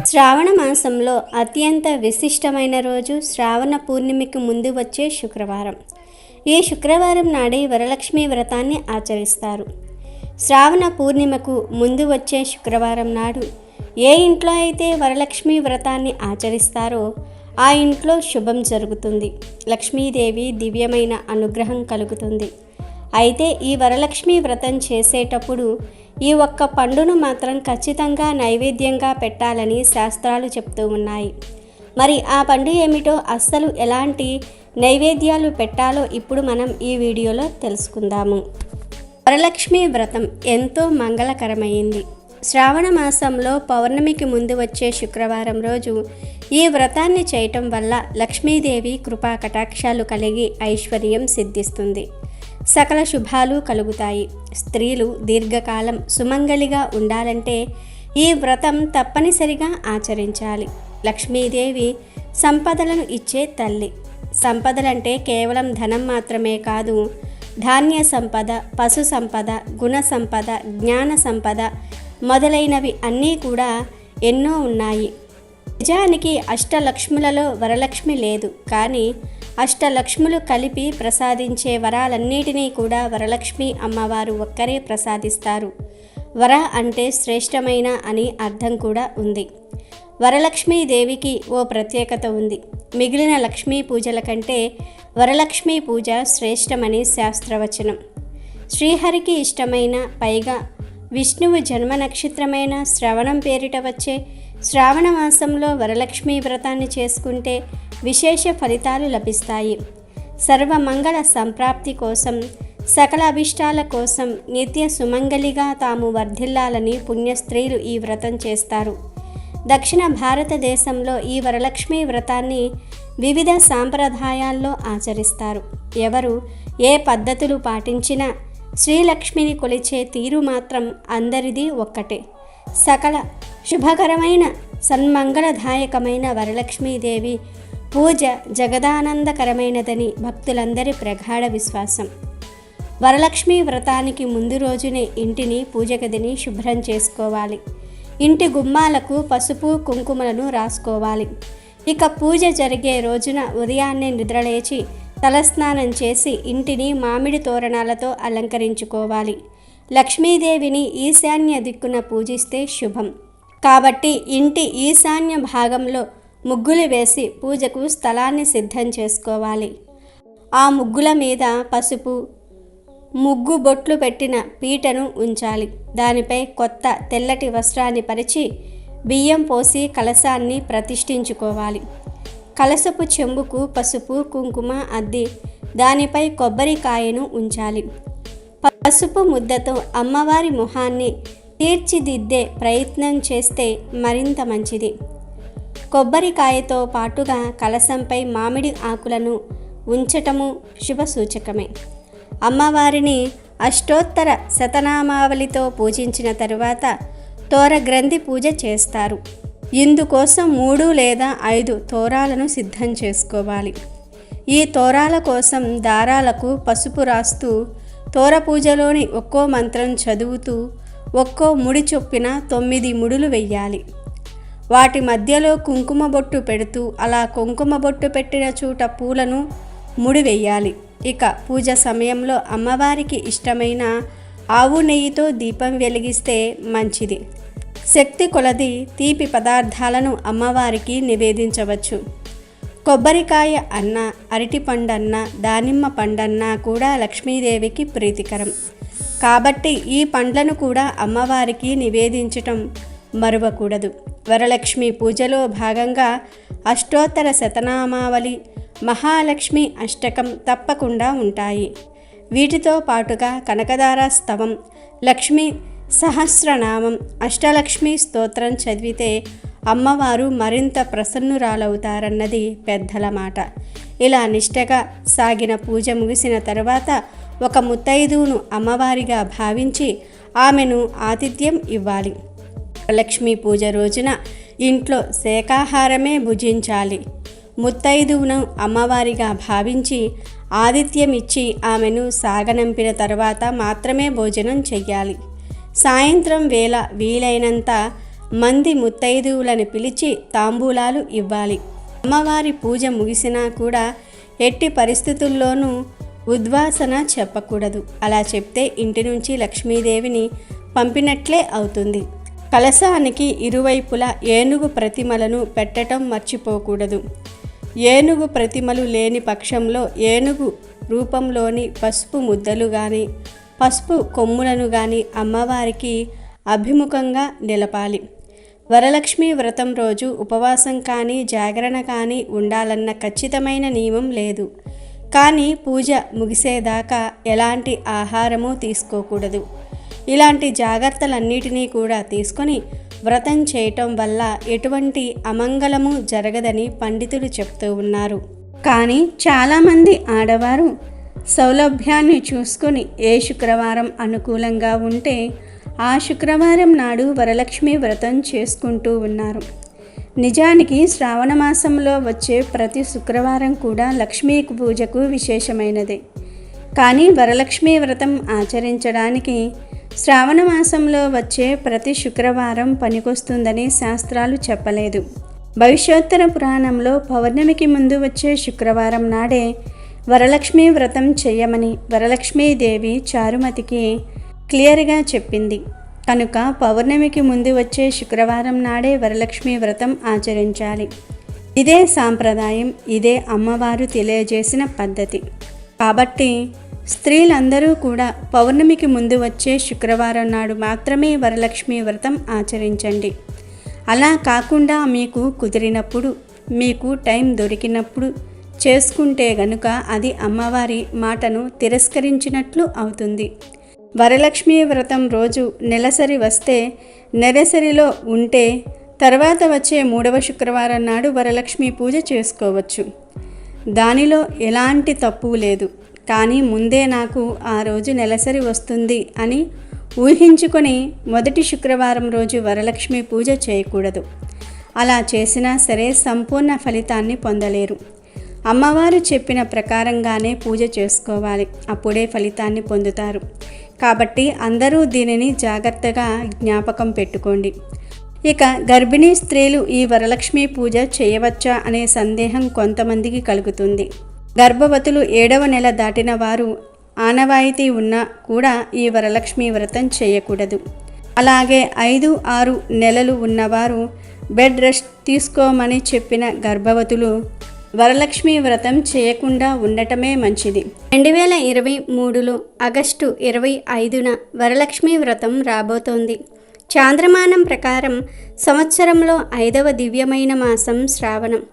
శ్రావణ మాసంలో అత్యంత విశిష్టమైన రోజు శ్రావణ పూర్ణిమకి ముందు వచ్చే శుక్రవారం. ఈ శుక్రవారం నాడే వరలక్ష్మి వ్రతాన్ని ఆచరిస్తారు. శ్రావణ పూర్ణిమకు ముందు వచ్చే శుక్రవారం నాడు ఏ ఇంట్లో అయితే వరలక్ష్మి వ్రతాన్ని ఆచరిస్తారో ఆ ఇంట్లో శుభం జరుగుతుంది. లక్ష్మీదేవి దివ్యమైన అనుగ్రహం కలుగుతుంది. అయితే ఈ వరలక్ష్మి వ్రతం చేసేటప్పుడు ఈ ఒక్క పండును మాత్రం ఖచ్చితంగా నైవేద్యంగా పెట్టాలని శాస్త్రాలు చెప్తూ ఉన్నాయి. మరి ఆ పండు ఏమిటో, అస్సలు ఎలాంటి నైవేద్యాలు పెట్టాలో ఇప్పుడు మనం ఈ వీడియోలో తెలుసుకుందాము. వరలక్ష్మి వ్రతం ఎంతో మంగళకరమైంది. శ్రావణ మాసంలో పౌర్ణమికి ముందు వచ్చే శుక్రవారం రోజు ఈ వ్రతాన్ని చేయటం వల్ల లక్ష్మీదేవి కృపా కటాక్షాలు కలిగి ఐశ్వర్యం సిద్ధిస్తుంది. సకల శుభాలు కలుగుతాయి. స్త్రీలు దీర్ఘకాలం సుమంగళిగా ఉండాలంటే ఈ వ్రతం తప్పనిసరిగా ఆచరించాలి. లక్ష్మీదేవి సంపదలను ఇచ్చే తల్లి. సంపదలంటే కేవలం ధనం మాత్రమే కాదు, ధాన్య సంపద, పశు సంపద, గుణ సంపద, జ్ఞాన సంపద మొదలైనవి అన్నీ కూడా ఎన్నో ఉన్నాయి. నిజానికి అష్టలక్ష్ములలో వరలక్ష్మి లేదు, కానీ అష్టలక్ష్ములు కలిపి ప్రసాదించే వరాలన్నిటినీ కూడా వరలక్ష్మి అమ్మవారు ఒక్కరే ప్రసాదిస్తారు. వర అంటే శ్రేష్టమైన అని అర్థం కూడా ఉంది. వరలక్ష్మీదేవికి ఓ ప్రత్యేకత ఉంది. మిగిలిన లక్ష్మీ పూజల కంటే వరలక్ష్మీ పూజ శ్రేష్టమని శాస్త్రవచనం. శ్రీహరికి ఇష్టమైన, పైగా విష్ణువు జన్మ నక్షత్రమైన శ్రవణం పేరిట వచ్చే శ్రావణ మాసంలో వరలక్ష్మీ వ్రతాన్ని చేసుకుంటే విశేష ఫలితాలు లభిస్తాయి. సర్వమంగళ సంప్రాప్తి కోసం, సకల అభిష్టాల కోసం, నిత్య సుమంగళిగా తాము వర్ధిల్లాలని పుణ్యస్త్రీలు ఈ వ్రతం చేస్తారు. దక్షిణ భారతదేశంలో ఈ వరలక్ష్మీ వ్రతాన్ని వివిధ సాంప్రదాయాల్లో ఆచరిస్తారు. ఎవరు ఏ పద్ధతులు పాటించినా శ్రీలక్ష్మిని కొలిచే తీరు మాత్రం అందరిది ఒక్కటే. సకల శుభకరమైన సన్మంగళదాయకమైన వరలక్ష్మీదేవి పూజ జగదానందకరమైనదని భక్తులందరి ప్రగాఢ విశ్వాసం. వరలక్ష్మి వ్రతానికి ముందు రోజునే ఇంటిని, పూజ గదిని శుభ్రం చేసుకోవాలి. ఇంటి గుమ్మాలకు పసుపు కుంకుమలను రాసుకోవాలి. ఇక పూజ జరిగే రోజున ఉదయాన్నే నిద్రలేచి తలస్నానం చేసి ఇంటిని మామిడి తోరణాలతో అలంకరించుకోవాలి. లక్ష్మీదేవిని ఈశాన్య దిక్కున పూజిస్తే శుభం. కాబట్టి ఇంటి ఈశాన్య భాగంలో ముగ్గులు వేసి పూజకు స్థలాన్ని సిద్ధం చేసుకోవాలి. ఆ ముగ్గుల మీద పసుపు, ముగ్గు బొట్లు పెట్టిన పీటను ఉంచాలి. దానిపై కొత్త తెల్లటి వస్త్రాన్ని పరిచి బియ్యం పోసి కలశాన్ని ప్రతిష్ఠించుకోవాలి. కలశపు చెంబుకు పసుపు కుంకుమ అద్ది దానిపై కొబ్బరికాయను ఉంచాలి. పసుపు ముద్దతో అమ్మవారి మొహాన్ని తీర్చిదిద్దే ప్రయత్నం చేస్తే మరింత మంచిది. కొబ్బరికాయతో పాటుగా కలశంపై మామిడి ఆకులను ఉంచటము శుభసూచకమే. అమ్మవారిని అష్టోత్తర శతనామావళితో పూజించిన తరువాత తోరగ్రంథి పూజ చేస్తారు. ఇందుకోసం 3 లేదా 5 తోరాలను సిద్ధం చేసుకోవాలి. ఈ తోరాల కోసం దారాలకు పసుపు రాస్తూ తోర పూజలోని ఒక్కో మంత్రం చదువుతూ ఒక్కో ముడి చొప్పున 9 ముడులు వెయ్యాలి. వాటి మధ్యలో కుంకుమ బొట్టు పెడుతూ అలా కుంకుమ బొట్టు పెట్టిన చోట పూలను ముడి వెయ్యాలి. ఇక పూజ సమయంలో అమ్మవారికి ఇష్టమైన ఆవు నెయ్యితో దీపం వెలిగిస్తే మంచిది. శక్తి కొలది తీపి పదార్థాలను అమ్మవారికి నివేదించవచ్చు. కొబ్బరికాయ అన్న, అరటి పండన్న, దానిమ్మ పండన్న కూడా లక్ష్మీదేవికి ప్రీతికరం. కాబట్టి ఈ పండ్లను కూడా అమ్మవారికి నివేదించటం మరువకూడదు. వరలక్ష్మి పూజలో భాగంగా అష్టోత్తర శతనామావళి, మహాలక్ష్మి అష్టకం తప్పకుండా ఉంటాయి. వీటితో పాటుగా కనకదార స్తవం, లక్ష్మీ సహస్రనామం, అష్టలక్ష్మి స్తోత్రం చదివితే అమ్మవారు మరింత ప్రసన్నురాలవుతారన్నది పెద్దల మాట. ఇలా నిష్టగా సాగిన పూజ ముగిసిన తరువాత ఒక ముత్తైదువును అమ్మవారిగా భావించి ఆమెను ఆతిథ్యం ఇవ్వాలి. లక్ష్మీ పూజ రోజున ఇంట్లో శాకాహారమే భుజించాలి. ముత్తైదువును అమ్మవారిగా భావించి ఆతిథ్యం ఇచ్చి ఆమెను సాగనంపిన తర్వాత మాత్రమే భోజనం చెయ్యాలి. సాయంత్రం వేళ వీలైనంత మంది ముత్తైదువులను పిలిచి తాంబూలాలు ఇవ్వాలి. అమ్మవారి పూజ ముగిసినా కూడా ఎట్టి పరిస్థితుల్లోనూ ఉద్వాసన చెప్పకూడదు. అలా చెప్తే ఇంటి నుంచి లక్ష్మీదేవిని పంపినట్లే అవుతుంది. కలశానికి ఇరువైపులా ఏనుగు ప్రతిమలను పెట్టడం మర్చిపోకూడదు. ఏనుగు ప్రతిమలు లేని పక్షంలో ఏనుగు రూపంలోని పసుపు ముద్దలు కానీ పసుపు కొమ్ములను కానీ అమ్మవారికి అభిముఖంగా నిలపాలి. వరలక్ష్మి వ్రతం రోజు ఉపవాసం కానీ జాగరణ కానీ ఉండాలన్న ఖచ్చితమైన నియమం లేదు. కానీ పూజ ముగిసేదాకా ఎలాంటి ఆహారము తీసుకోకూడదు. ఇలాంటి జాగ్రత్తలన్నిటినీ కూడా తీసుకొని వ్రతం చేయటం వల్ల ఎటువంటి అమంగళము జరగదని పండితులు చెప్తూ ఉన్నారు. కానీ చాలామంది ఆడవారు సౌలభ్యాన్ని చూసుకొని ఏ శుక్రవారం అనుకూలంగా ఉంటే ఆ శుక్రవారం నాడు వరలక్ష్మి వ్రతం చేసుకుంటూ ఉన్నారు. నిజానికి శ్రావణ మాసంలో వచ్చే ప్రతి శుక్రవారం కూడా లక్ష్మీ పూజకు విశేషమైనదే. కానీ వరలక్ష్మి వ్రతం ఆచరించడానికి శ్రావణ మాసంలో వచ్చే ప్రతి శుక్రవారం పనికొస్తుందని శాస్త్రాలు చెప్పలేదు. భవిష్యోత్తర పురాణంలో పౌర్ణమికి ముందు వచ్చే శుక్రవారం నాడే వరలక్ష్మి వ్రతం చెయ్యమని వరలక్ష్మీదేవి చారుమతికి క్లియర్గా చెప్పింది. కనుక పౌర్ణమికి ముందు వచ్చే శుక్రవారం నాడే వరలక్ష్మి వ్రతం ఆచరించాలి. ఇదే సాంప్రదాయం, ఇదే అమ్మవారు తెలియజేసిన పద్ధతి. కాబట్టి స్త్రీలందరూ కూడా పౌర్ణమికి ముందు వచ్చే శుక్రవారం నాడు మాత్రమే వరలక్ష్మి వ్రతం ఆచరించండి. అలా కాకుండా మీకు కుదిరినప్పుడు, మీకు టైం దొరికినప్పుడు చేసుకుంటే గనుక అది అమ్మవారి మాటను తిరస్కరించినట్లు అవుతుంది. వరలక్ష్మి వ్రతం రోజు నెలసరి వస్తే, నెలసరిలో ఉంటే తర్వాత వచ్చే 3వ శుక్రవారం నాడు వరలక్ష్మి పూజ చేసుకోవచ్చు. దానిలో ఎలాంటి తప్పు లేదు. కానీ ముందే నాకు ఆ రోజు నెలసరి వస్తుంది అని ఊహించుకొని మొదటి శుక్రవారం రోజు వరలక్ష్మి పూజ చేయకూడదు. అలా చేసినా సరే సంపూర్ణ ఫలితాన్ని పొందలేరు. అమ్మవారు చెప్పిన ప్రకారంగానే పూజ చేసుకోవాలి. అప్పుడే ఫలితాన్ని పొందుతారు. కాబట్టి అందరూ దీనిని జాగ్రత్తగా జ్ఞాపకం పెట్టుకోండి. ఇక గర్భిణీ స్త్రీలు ఈ వరలక్ష్మి పూజ చేయవచ్చా అనే సందేహం కొంతమందికి కలుగుతుంది. గర్భవతులు 7వ నెల దాటిన వారు ఆనవాయితీ ఉన్నా కూడా ఈ వరలక్ష్మి వ్రతం చేయకూడదు. అలాగే 5-6 నెలలు ఉన్నవారు బెడ్ రెస్ట్ తీసుకోమని చెప్పిన గర్భవతులు వరలక్ష్మి వ్రతం చేయకుండా ఉండటమే మంచిది. 2023లో ఆగస్టు 25న వరలక్ష్మి వ్రతం రాబోతోంది. చాంద్రమానం ప్రకారం సంవత్సరంలో 5వ దివ్యమైన మాసం శ్రావణం.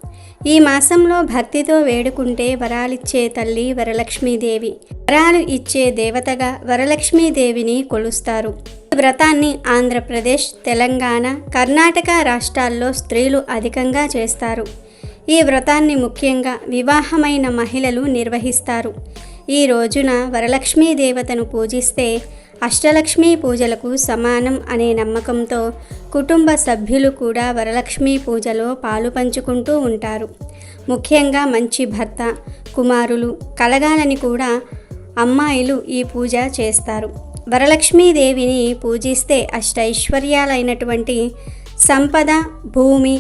ఈ మాసంలో భక్తితో వేడుకుంటే వరాలిచ్చే తల్లి వరలక్ష్మీదేవి. వరాలు ఇచ్చే దేవతగా వరలక్ష్మీదేవిని కొలుస్తారు. ఈ వ్రతాన్ని ఆంధ్రప్రదేశ్, తెలంగాణ, కర్ణాటక రాష్ట్రాల్లో స్త్రీలు అధికంగా చేస్తారు. ఈ వ్రతాన్ని ముఖ్యంగా వివాహమైన మహిళలు నిర్వహిస్తారు. ఈ రోజున వరలక్ష్మీ దేవతను పూజిస్తే అష్టలక్ష్మీ పూజలకు సమానం అనే నమ్మకంతో కుటుంబ సభ్యులు కూడా వరలక్ష్మీ పూజలో పాలు పంచుకుంటూ ఉంటారు. ముఖ్యంగా మంచి భర్త, కుమారులు కలగాలని కూడా అమ్మాయిలు ఈ పూజ చేస్తారు. వరలక్ష్మీదేవిని పూజిస్తే అష్టైశ్వర్యాలైనటువంటి సంపద, భూమి,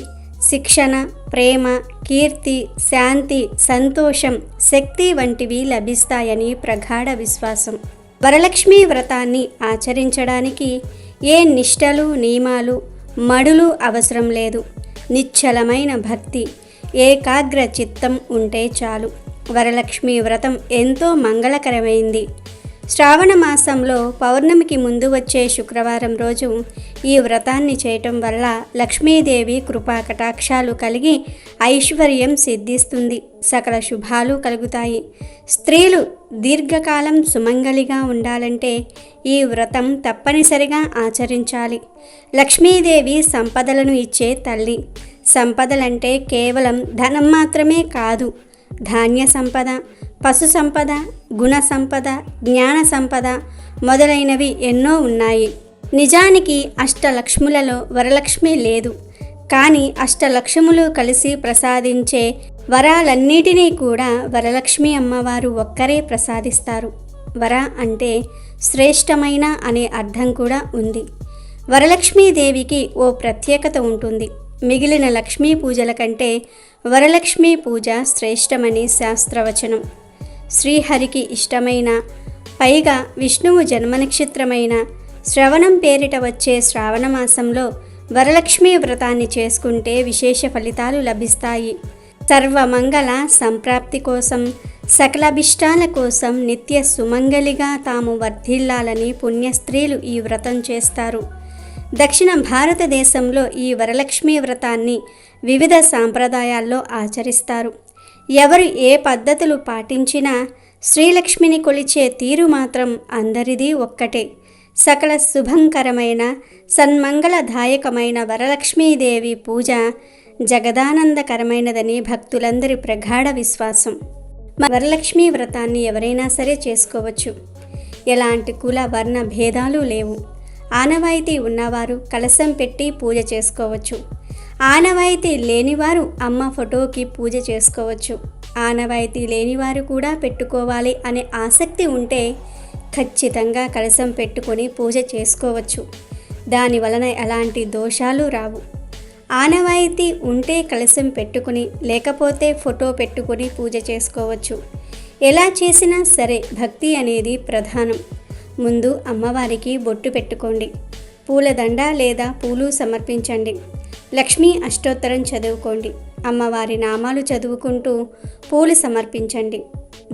శిక్షణ, ప్రేమ, కీర్తి, శాంతి, సంతోషం, శక్తి వంటివి లభిస్తాయని ప్రగాఢ విశ్వాసం. వరలక్ష్మీ వ్రతాన్ని ఆచరించడానికి ఏ నిష్టలు, నియమాలు, మడులు అవసరం లేదు. నిశ్చలమైన భక్తి, ఏకాగ్ర చిత్తం ఉంటే చాలు. వరలక్ష్మీ వ్రతం ఎంతో మంగళకరమైంది. శ్రావణ మాసంలో పౌర్ణమికి ముందు వచ్చే శుక్రవారం రోజు ఈ వ్రతాన్ని చేయటం వల్ల లక్ష్మీదేవి కృపా కటాక్షాలు కలిగి ఐశ్వర్యం సిద్ధిస్తుంది. సకల శుభాలు కలుగుతాయి. స్త్రీలు దీర్ఘకాలం సుమంగళిగా ఉండాలంటే ఈ వ్రతం తప్పనిసరిగా ఆచరించాలి. లక్ష్మీదేవి సంపదలను ఇచ్చే తల్లి. సంపదలంటే కేవలం ధనం మాత్రమే కాదు. ధాన్య సంపద, పశు సంపద, గుణ సంపద, జ్ఞాన సంపద మొదలైనవి ఎన్నో ఉన్నాయి. నిజానికి అష్టలక్ష్ములలో వరలక్ష్మి లేదు. కానీ అష్టలక్ష్ములు కలిసి ప్రసాదించే వరాలన్నిటినీ కూడా వరలక్ష్మి అమ్మవారు ఒక్కరే ప్రసాదిస్తారు. వర అంటే శ్రేష్టమైన అనే అర్థం కూడా ఉంది. వరలక్ష్మీదేవికి ఓ ప్రత్యేకత ఉంటుంది. మిగిలిన లక్ష్మీ పూజల కంటే వరలక్ష్మీ పూజ శ్రేష్టమని శాస్త్రవచనం. శ్రీహరికి ఇష్టమైన, పైగా విష్ణువు జన్మనక్షత్రమైన శ్రవణం పేరిట వచ్చే శ్రావణ మాసంలో వరలక్ష్మీ వ్రతాన్ని చేసుకుంటే విశేష ఫలితాలు లభిస్తాయి. సర్వమంగళ సంప్రాప్తి కోసం, సకలాభిష్టాల కోసం నిత్య సుమంగళిగా తాము వర్ధిల్లాలని పుణ్యస్త్రీలు ఈ వ్రతం చేస్తారు. దక్షిణ భారతదేశంలో ఈ వరలక్ష్మీ వ్రతాన్ని వివిధ సాంప్రదాయాల్లో ఆచరిస్తారు. ఎవరు ఏ పద్ధతులు పాటించినా శ్రీలక్ష్మిని కొలిచే తీరు మాత్రం అందరిది ఒక్కటే. సకల శుభంకరమైన సన్మంగళదాయకమైన వరలక్ష్మీదేవి పూజ జగదానందకరమైనదని భక్తులందరి ప్రగాఢ విశ్వాసం. వరలక్ష్మీ వ్రతాన్ని ఎవరైనా సరే చేసుకోవచ్చు. ఎలాంటి కుల వర్ణ భేదాలు లేవు. ఆనవాయితీ ఉన్నవారు కలశం పెట్టి పూజ చేసుకోవచ్చు. ఆనవాయితీ లేనివారు అమ్మ ఫోటోకి పూజ చేసుకోవచ్చు. ఆనవాయితీ లేనివారు కూడా పెట్టుకోవాలి అనే ఆసక్తి ఉంటే ఖచ్చితంగా కలశం పెట్టుకొని పూజ చేసుకోవచ్చు. దాని వలన ఎలాంటి దోషాలు రావు. ఆనవాయితీ ఉంటే కలశం పెట్టుకుని, లేకపోతే ఫోటో పెట్టుకుని పూజ చేసుకోవచ్చు. ఎలా చేసినా సరే భక్తి అనేది ప్రధానం. ముందు అమ్మవారికి బొట్టు పెట్టుకోండి. పూలదండ లేదా పూలు సమర్పించండి. లక్ష్మీ అష్టోత్తరం చదువుకోండి. అమ్మవారి నామాలు చదువుకుంటూ పూలు సమర్పించండి.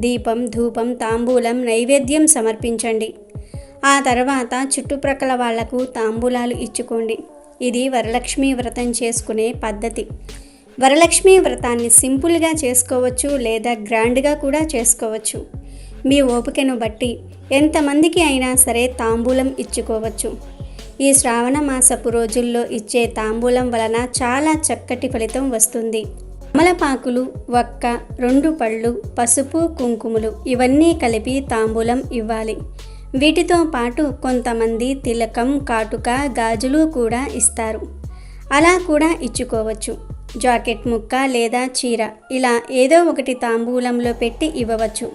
దీపం, ధూపం, తాంబూలం, నైవేద్యం సమర్పించండి. ఆ తర్వాత చుట్టుప్రక్కల వాళ్లకు తాంబూలాలు ఇచ్చుకోండి. ఇది వరలక్ష్మీ వ్రతం చేసుకునే పద్ధతి. వరలక్ష్మీ వ్రతాన్ని సింపుల్గా చేసుకోవచ్చు లేదా గ్రాండ్గా కూడా చేసుకోవచ్చు. మీ ఓపికను బట్టి ఎంతమందికి అయినా సరే తాంబూలం ఇచ్చుకోవచ్చు. ఈ శ్రావణ మాసపు రోజుల్లో ఇచ్చే తాంబూలం వలన చాలా చక్కటి ఫలితం వస్తుంది. తమలపాకులు, వక్క, 2 పళ్ళు, పసుపు, కుంకుమలు ఇవన్నీ కలిపి తాంబూలం ఇవ్వాలి. వీటితో పాటు కొంతమంది తిలకం, కాటుక, గాజులు కూడా ఇస్తారు. అలా కూడా ఇచ్చుకోవచ్చు. జాకెట్ ముక్క లేదా చీర ఇలా ఏదో ఒకటి తాంబూలంలో పెట్టి ఇవ్వవచ్చు.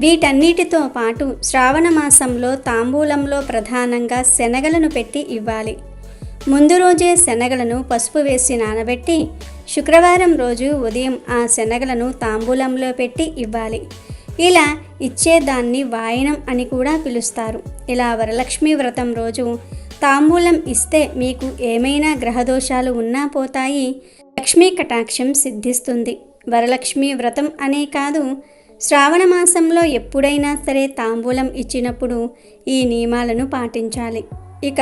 వీటన్నిటితో పాటు శ్రావణ మాసంలో తాంబూలంలో ప్రధానంగా శనగలను పెట్టి ఇవ్వాలి. ముందు రోజే శనగలను పసుపు వేసి నానబెట్టి శుక్రవారం రోజు ఉదయం ఆ శనగలను తాంబూలంలో పెట్టి ఇవ్వాలి. ఇలా ఇచ్చేదాన్ని వాయనం అని కూడా పిలుస్తారు. ఇలా వరలక్ష్మీ వ్రతం రోజు తాంబూలం ఇస్తే మీకు ఏమైనా గ్రహదోషాలు ఉన్నా పోతాయి. లక్ష్మీ కటాక్షం సిద్ధిస్తుంది. వరలక్ష్మీ వ్రతం అనే కాదు, శ్రావణ మాసంలో ఎప్పుడైనా సరే తాంబూలం ఇచ్చినప్పుడు ఈ నియమాలను పాటించాలి. ఇక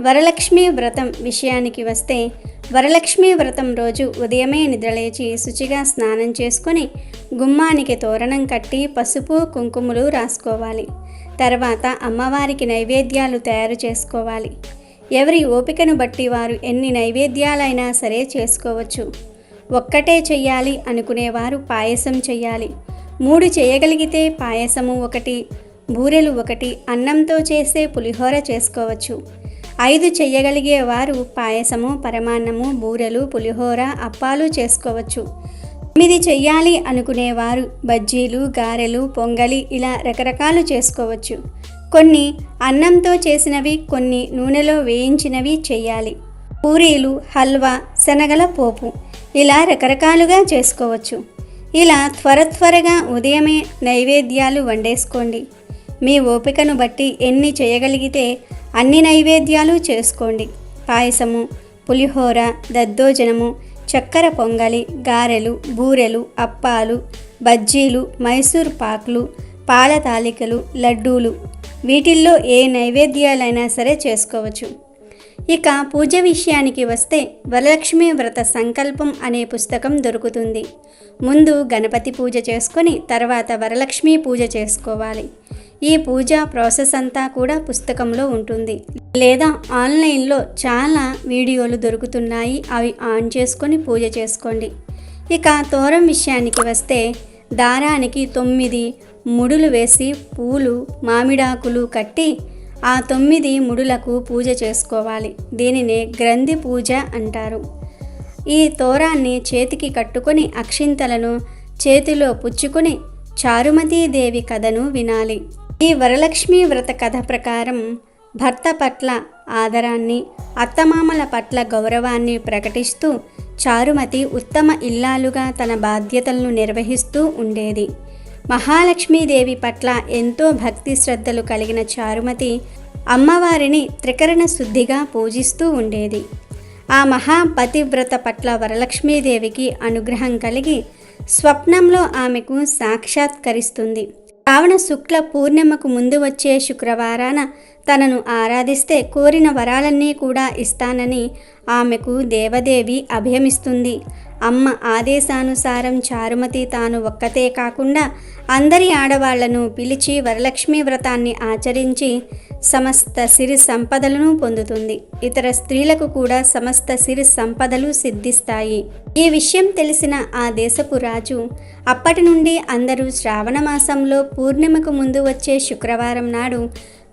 వరలక్ష్మీ వ్రతం విషయానికి వస్తే, వరలక్ష్మీ వ్రతం రోజు ఉదయమే నిద్రలేచి శుచిగా స్నానం చేసుకొని గుమ్మానికి తోరణం కట్టి పసుపు కుంకుమలు రాసుకోవాలి. తర్వాత అమ్మవారికి నైవేద్యాలు తయారు చేసుకోవాలి. ఎవరి ఓపికను బట్టి వారు ఎన్ని నైవేద్యాలైనా సరే చేసుకోవచ్చు. ఒక్కటే చెయ్యాలి అనుకునేవారు పాయసం చెయ్యాలి. 3 చేయగలిగితే పాయసము 1, బూరెలు 1, అన్నంతో చేసే పులిహోర చేసుకోవచ్చు. 5 చెయ్యగలిగేవారు పాయసము, పరమాన్నము, బూరెలు, పులిహోర, అప్పాలు చేసుకోవచ్చు. 9 చెయ్యాలి అనుకునేవారు బజ్జీలు, గారెలు, పొంగలి ఇలా రకరకాలు చేసుకోవచ్చు. కొన్ని అన్నంతో చేసినవి, కొన్ని నూనెలో వేయించినవి చెయ్యాలి. పూరీలు, హల్వా, శనగల పోపు ఇలా రకరకాలుగా చేసుకోవచ్చు. ఇలా త్వరగా ఉదయమే నైవేద్యాలు వండేసుకోండి. మీ ఓపికను బట్టి ఎన్ని చేయగలిగితే అన్ని నైవేద్యాలు చేసుకోండి. పాయసము, పులిహోర, దద్దోజనము, చక్కెర పొంగలి, గారెలు, బూరెలు, అప్పాలు, బజ్జీలు, మైసూర్ పాకులు, పాల తాలికలు, లడ్డూలు వీటిల్లో ఏ నైవేద్యాలైనా సరే చేసుకోవచ్చు. ఇక పూజ విషయానికి వస్తే వరలక్ష్మీ వ్రత సంకల్పం అనే పుస్తకం దొరుకుతుంది. ముందు గణపతి పూజ చేసుకొని తర్వాత వరలక్ష్మీ పూజ చేసుకోవాలి. ఈ పూజ ప్రాసెస్ అంతా కూడా పుస్తకంలో ఉంటుంది. లేదా ఆన్లైన్లో చాలా వీడియోలు దొరుకుతున్నాయి, అవి ఆన్ చేసుకొని పూజ చేసుకోండి. ఇక తోరం విషయానికి వస్తే దారానికి 9 ముడులు వేసి పూలు, మామిడాకులు కట్టి ఆ 9 ముడులకు పూజ చేసుకోవాలి. దీనినే గ్రంథి పూజ అంటారు. ఈ తోరాన్ని చేతికి కట్టుకొని అక్షింతలను చేతిలో పుచ్చుకొని చారుమతీదేవి కథను వినాలి. ఈ వరలక్ష్మీ వ్రత కథ ప్రకారం భర్త పట్ల ఆదరాన్ని, అత్తమామల పట్ల గౌరవాన్ని ప్రకటిస్తూ చారుమతి ఉత్తమ ఇల్లాలుగా తన బాధ్యతలను నిర్వహిస్తూ ఉండేది. మహాలక్ష్మీదేవి పట్ల ఎంతో భక్తి శ్రద్ధలు కలిగిన చారుమతి అమ్మవారిని త్రికరణ శుద్ధిగా పూజిస్తూ ఉండేది. ఆ మహాపతివ్రత పట్ల వరలక్ష్మీదేవికి అనుగ్రహం కలిగి స్వప్నంలో ఆమెకు సాక్షాత్కరిస్తుంది. శ్రావణ శుక్ల పూర్ణిమకు ముందు వచ్చే శుక్రవారాన తనను ఆరాధిస్తే కోరిన వరాలన్నీ కూడా ఇస్తానని ఆమెకు దేవదేవి అభయమిస్తుంది. అమ్మ ఆదేశానుసారం చారుమతి తాను ఒక్కతే కాకుండా అందరి ఆడవాళ్లను పిలిచి వరలక్ష్మీ వ్రతాన్ని ఆచరించి సమస్త సిరి సంపదలను పొందుతుంది. ఇతర స్త్రీలకు కూడా సమస్త సిరి సంపదలు సిద్ధిస్తాయి. ఈ విషయం తెలిసిన ఆ దేశపు రాజు అప్పటి నుండి అందరూ శ్రావణ మాసంలో పూర్ణిమకు ముందు వచ్చే శుక్రవారం నాడు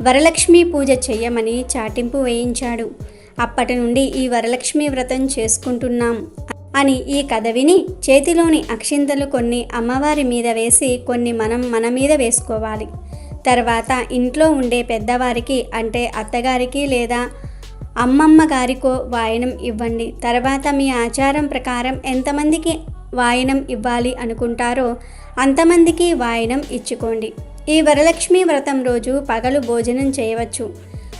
వరలక్ష్మీ పూజ చెయ్యమని చాటింపు వేయించాడు. అప్పటి నుండి ఈ వరలక్ష్మీ వ్రతం చేసుకుంటున్నాం అని ఈ కథ విని చేతిలోని అక్షింతలు కొన్ని అమ్మవారి మీద వేసి కొన్ని మన మీద వేసుకోవాలి. తర్వాత ఇంట్లో ఉండే పెద్దవారికి అంటే అత్తగారికి లేదా అమ్మమ్మ గారికో వాయనం ఇవ్వండి. తర్వాత మీ ఆచారం ప్రకారం ఎంతమందికి వాయనం ఇవ్వాలి అనుకుంటారో అంతమందికి వాయనం ఇచ్చుకోండి. ఈ వరలక్ష్మీ వ్రతం రోజు పగలు భోజనం చేయవచ్చు,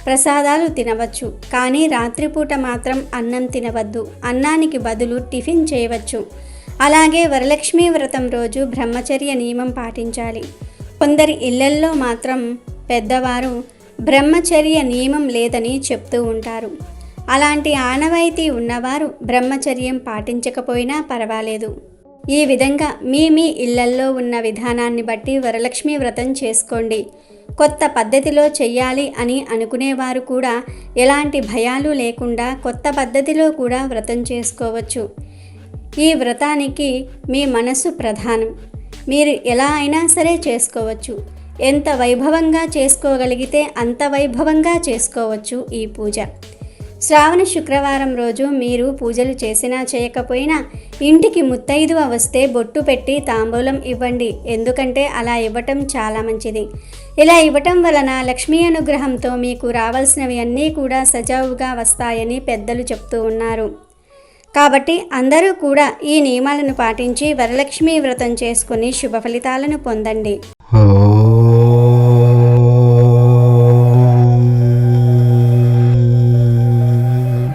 ప్రసాదాలు తినవచ్చు, కానీ రాత్రిపూట మాత్రం అన్నం తినవద్దు. అన్నానికి బదులు టిఫిన్ చేయవచ్చు. అలాగే వరలక్ష్మీ వ్రతం రోజు బ్రహ్మచర్య నియమం పాటించాలి. కొందరి ఇళ్లల్లో మాత్రం పెద్దవారు బ్రహ్మచర్య నియమం లేదని చెప్తూ ఉంటారు. అలాంటి ఆనవాయితీ ఉన్నవారు బ్రహ్మచర్యం పాటించకపోయినా పర్వాలేదు. ఈ విధంగా మీ ఇళ్లల్లో ఉన్న విధానాన్ని బట్టి వరలక్ష్మీ వ్రతం చేసుకోండి. కొత్త పద్ధతిలో చెయ్యాలి అని అనుకునేవారు కూడా ఎలాంటి భయాలు లేకుండా కొత్త పద్ధతిలో కూడా వ్రతం చేసుకోవచ్చు. ఈ వ్రతానికి మీ మనసు ప్రధానం. మీరు ఎలా అయినా సరే చేసుకోవచ్చు. ఎంత వైభవంగా చేసుకోగలిగితే అంత వైభవంగా చేసుకోవచ్చు ఈ పూజ. శ్రావణ శుక్రవారం రోజు మీరు పూజలు చేసినా చేయకపోయినా ఇంటికి ముత్తైదువ వస్తే బొట్టు పెట్టి తాంబూలం ఇవ్వండి. ఎందుకంటే అలా ఇవ్వటం చాలా మంచిది. ఇలా ఇవ్వటం వలన లక్ష్మీ అనుగ్రహంతో మీకు రావాల్సినవి అన్నీ కూడా సజావుగా వస్తాయని పెద్దలు చెప్తూ ఉన్నారు. కాబట్టి అందరూ కూడా ఈ నియమాలను పాటించి వరలక్ష్మీ వ్రతం చేసుకుని శుభ ఫలితాలను పొందండి.